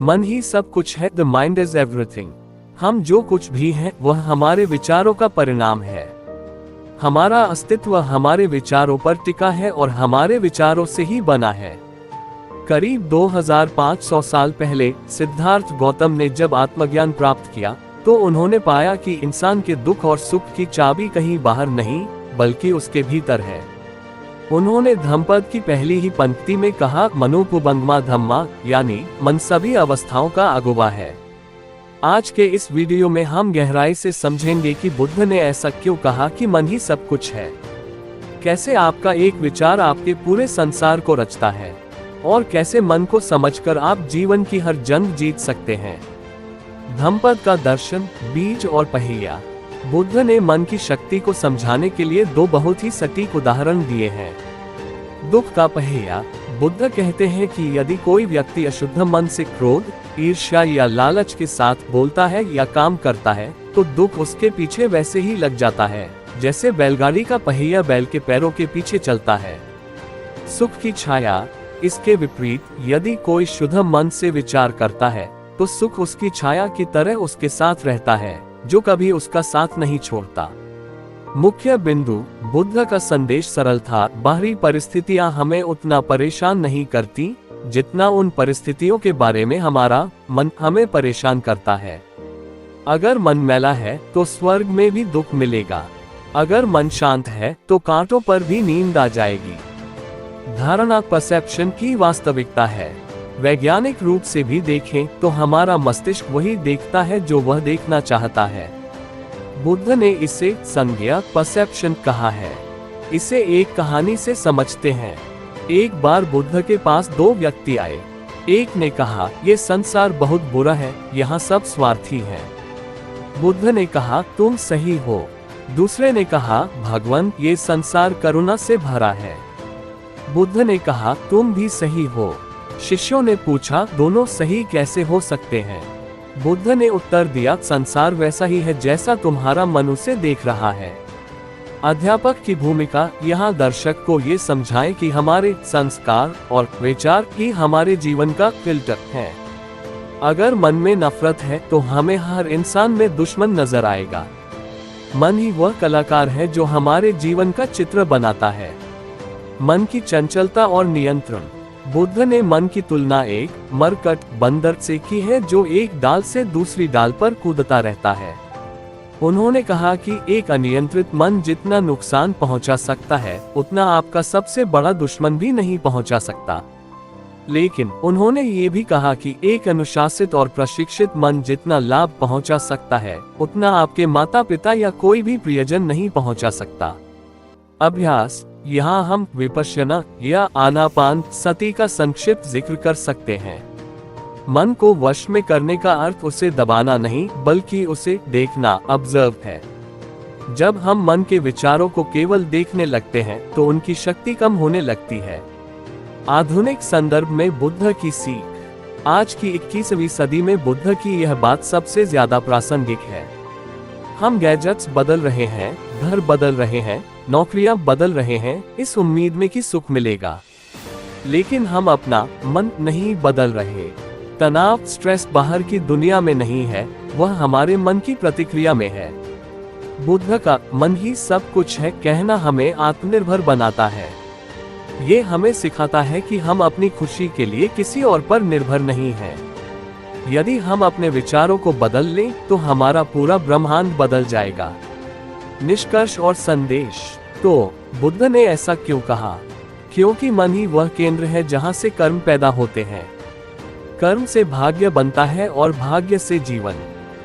मन ही सब कुछ है। The mind is everything. हम जो कुछ भी हैं वह हमारे विचारों का परिणाम है। हमारा अस्तित्व हमारे विचारों पर टिका है और हमारे विचारों से ही बना है। करीब 2500 साल पहले सिद्धार्थ गौतम ने जब आत्मज्ञान प्राप्त किया तो उन्होंने पाया कि इंसान के दुख और सुख की चाबी कहीं बाहर नहीं बल्कि उसके भीतर है। उन्होंने धम्मपद की पहली ही पंक्ति में कहा, मनुपुबंगमा धम्मा, यानी मन सभी अवस्थाओं का अगुवा है। आज के इस वीडियो में हम गहराई से समझेंगे कि बुद्ध ने ऐसा क्यों कहा कि मन ही सब कुछ है, कैसे आपका एक विचार आपके पूरे संसार को रचता है और कैसे मन को समझकर आप जीवन की हर जंग जीत सकते हैं। धम्मपद का दर्शन, बीज और पहिया। बुद्ध ने मन की शक्ति को समझाने के लिए दो बहुत ही सटीक उदाहरण दिए हैं। दुख का पहिया। बुद्ध कहते हैं कि यदि कोई व्यक्ति अशुद्ध मन से क्रोध, ईर्ष्या या लालच के साथ बोलता है या काम करता है तो दुख उसके पीछे वैसे ही लग जाता है जैसे बैलगाड़ी का पहिया बैल के पैरों के पीछे चलता है। सुख की छाया। इसके विपरीत, यदि कोई शुद्ध मन से विचार करता है तो सुख उसकी छाया की तरह उसके साथ रहता है जो कभी उसका साथ नहीं छोड़ता। मुख्य बिंदु। बुद्ध का संदेश सरल था। बाहरी परिस्थितियां हमें उतना परेशान नहीं करती जितना उन परिस्थितियों के बारे में हमारा मन हमें परेशान करता है। अगर मन मैला है तो स्वर्ग में भी दुख मिलेगा। अगर मन शांत है तो कांटों पर भी नींद आ जाएगी। धारणा परसेप्शन की वास्तविकता है। वैज्ञानिक रूप से भी देखें तो हमारा मस्तिष्क वही देखता है जो वह देखना चाहता है। बुद्ध ने इसे संज्ञा परसेप्शन कहा है। इसे एक कहानी से समझते हैं। एक बार बुद्ध के पास दो व्यक्ति आए। एक ने कहा, ये संसार बहुत बुरा है, यहाँ सब स्वार्थी हैं। बुद्ध ने कहा, तुम सही हो। दूसरे ने कहा, भगवान, ये संसार करुणा से भरा है। बुद्ध ने कहा, तुम भी सही हो। शिष्यों ने पूछा, दोनों सही कैसे हो सकते हैं? बुद्ध ने उत्तर दिया, संसार वैसा ही है जैसा तुम्हारा मन उसे देख रहा है। अध्यापक की भूमिका। यहाँ दर्शक को ये समझाएं कि हमारे संस्कार और विचार ही हमारे जीवन का फिल्टर है। अगर मन में नफरत है तो हमें हर इंसान में दुश्मन नजर आएगा। मन ही वह कलाकार है जो हमारे जीवन का चित्र बनाता है। मन की चंचलता और नियंत्रण। बुद्ध ने मन की तुलना एक मरकट बंदर से की है जो एक डाल से दूसरी डाल पर कूदता रहता है। उन्होंने कहा कि एक अनियंत्रित मन जितना नुकसान पहुंचा सकता है उतना आपका सबसे बड़ा दुश्मन भी नहीं पहुंचा सकता। लेकिन उन्होंने ये भी कहा कि एक अनुशासित और प्रशिक्षित मन जितना लाभ पहुंचा सकता है उतना आपके माता पिता या कोई भी प्रियजन नहीं पहुंचा सकता। अभ्यास। यहाँ हम विपश्यना या आनापान सती का संक्षिप्त जिक्र कर सकते हैं। मन को वश में करने का अर्थ उसे दबाना नहीं बल्कि उसे देखना, ऑब्जर्व है। जब हम मन के विचारों को केवल देखने लगते हैं तो उनकी शक्ति कम होने लगती है। आधुनिक संदर्भ में बुद्ध की सीख। आज की 21वीं सदी में बुद्ध की यह बात सबसे ज्यादा प्रासंगिक है। हम गैजेट्स बदल रहे हैं, घर बदल रहे हैं, नौकरियां बदल रहे हैं इस उम्मीद में कि सुख मिलेगा, लेकिन हम अपना मन नहीं बदल रहे। तनाव, स्ट्रेस बाहर की दुनिया में नहीं है, वह हमारे मन की प्रतिक्रिया में है। बुद्ध का मन ही सब कुछ है कहना हमें आत्मनिर्भर बनाता है। ये हमें सिखाता है कि हम अपनी खुशी के लिए किसी और पर निर्भर नहीं हैं। यदि हम अपने विचारों को बदल लें तो हमारा पूरा ब्रह्मांड बदल जाएगा। निष्कर्ष और संदेश। तो बुद्ध ने ऐसा क्यों कहा? क्योंकि मन ही वह केंद्र है जहां से कर्म पैदा होते हैं। कर्म से भाग्य बनता है और भाग्य से जीवन।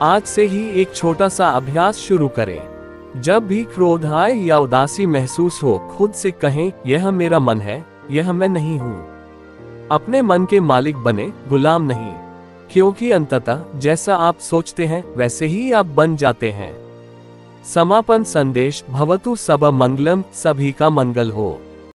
आज से ही एक छोटा सा अभ्यास शुरू करें। जब भी क्रोध आए या उदासी महसूस हो, खुद से कहें, यह मेरा मन है, यह मैं नहीं हूँ। अपने मन के मालिक बने, गुलाम नहीं, क्योंकि अंततः जैसा आप सोचते हैं वैसे ही आप बन जाते हैं। समापन संदेश। भवतु सब मंगलम, सभी का मंगल हो।